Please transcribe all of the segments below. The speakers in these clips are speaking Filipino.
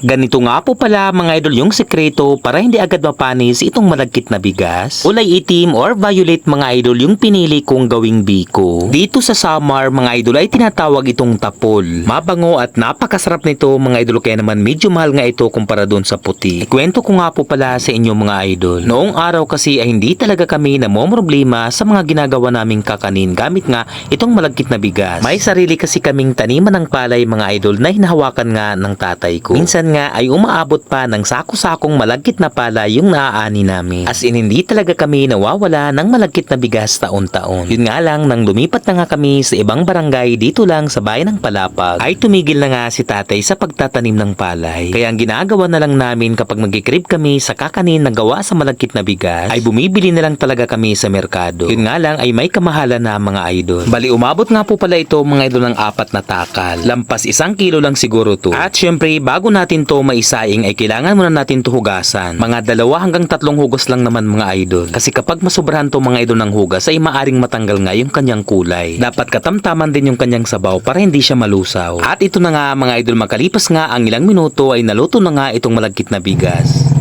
Ganito nga po pala mga idol yung sekreto para hindi agad mapanis itong malagkit na bigas. Kulay itim or violet mga idol yung pinili kong gawing biko. Dito sa Samar mga idol ay tinatawag itong tapol. Mabango at napakasarap nito mga idol, kaya naman medyo mahal nga ito kumpara doon sa puti. Ikwento ko nga po pala sa inyo mga idol. Noong araw kasi ay hindi talaga kami namomroblema sa mga ginagawa naming kakanin gamit nga itong malagkit na bigas. May sarili kasi kaming taniman ng palay mga idol na hinahawakan nga ng tatay ko. Minsan nga ay umaabot pa ng sako-sakong malagkit na palay yung naaani namin. As in hindi talaga kami nawawala ng malagkit na bigas taon-taon. Yun nga lang, nang lumipat na nga kami sa ibang barangay dito lang sa bayan ng Palapag ay tumigil na nga si tatay sa pagtatanim ng palay. Kaya ang ginagawa na lang namin kapag magkikrib kami sa kakanin na gawa sa malagkit na bigas ay bumibili na lang talaga kami sa merkado. Yun nga lang ay may kamahalan na mga idol. Bali umabot nga po pala ito mga idol ng 4 na takal. Lampas 1 kilo lang siguro to. At syempre bago natin to maisaing ay kailangan muna natin to hugasan. Mga 2 hanggang 3 hugas lang naman mga idol. Kasi kapag masobrahan to mga idol ng hugas ay maaring matanggal nga yung kanyang kulay. Dapat katamtaman din yung kanyang sabaw para hindi siya malusaw. At ito na nga mga idol, makalipas nga ang ilang minuto ay naluto na nga itong malagkit na bigas.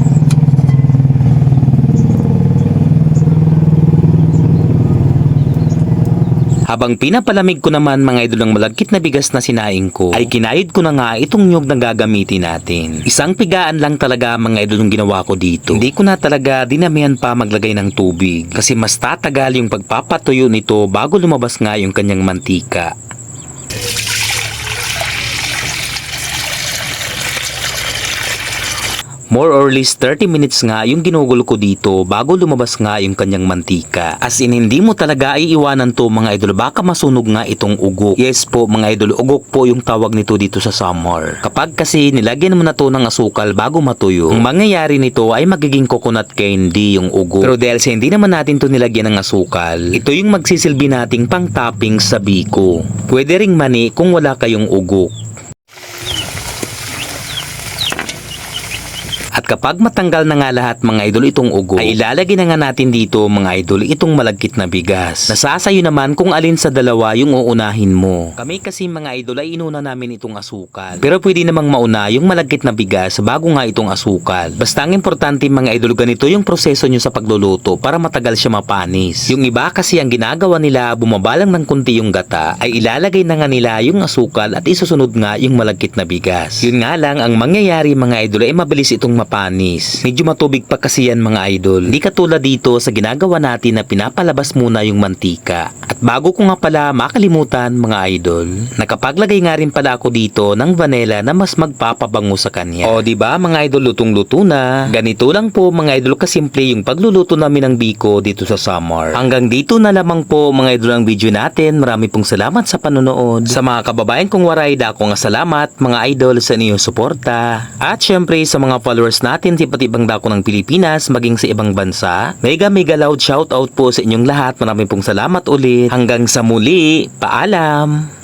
Habang pinapalamig ko naman mga idol ng malagkit na bigas na sinaing ko, ay kinayod ko na nga itong nyug na gagamitin natin. Isang pigaan lang talaga mga idol yung ginawa ko dito. Hindi ko na talaga dinamihan pa maglagay ng tubig kasi mas tatagal yung pagpapatuyo nito bago lumabas nga yung kanyang mantika. More or less 30 minutes nga yung ginugol ko dito bago lumabas nga yung kanyang mantika. As in hindi mo talaga iiwanan to mga idol, baka masunog nga itong ugok. Yes po mga idol, ugok po yung tawag nito dito sa Samar. Kapag kasi nilagyan mo na to ng asukal bago matuyo, ang mangyayari nito ay magiging coconut candy yung ugok. Pero dahil sa hindi naman natin to nilagyan ng asukal, ito yung magsisilbi nating pang topping sa biko. Pwede ring mani kung wala kayong ugok. At kapag matanggal na nga lahat mga idol itong ugo, ay ilalagay na nga natin dito mga idol itong malagkit na bigas. Nasasayo naman kung alin sa dalawa yung uunahin mo. Kami kasi mga idol ay inuna namin itong asukal. Pero pwede namang mauna yung malagkit na bigas bago nga itong asukal. Basta ang importante mga idol, ganito yung proseso nyo sa pagluluto para matagal siya mapanis. Yung iba kasi ang ginagawa nila, bumabalang ng kunti yung gata, ay ilalagay na nga nila yung asukal at isusunod nga yung malagkit na bigas. Yun nga lang, ang mangyayari mga idol ay mabilis itong panis. Medyo matubig pa kasi yan mga idol. Hindi katulad dito sa ginagawa natin na pinapalabas muna yung mantika. At bago ko nga pala makalimutan mga idol, nakapaglagay nga rin pala ako dito ng vanilla na mas magpapabango sa kanya. O diba mga idol, lutong-luto na. Ganito lang po mga idol kasimple yung pagluluto namin ng biko dito sa Samar. Hanggang dito na lamang po mga idol ang video natin. Marami pong salamat sa panonood. Sa mga kababayan kong waray, dako nga salamat mga idol sa inyong suporta. At syempre sa mga followers natin sa iba't ibang dako ng Pilipinas maging sa ibang bansa, mega loud shoutout po sa inyong lahat. Maraming pong salamat ulit. Hanggang sa muli, paalam!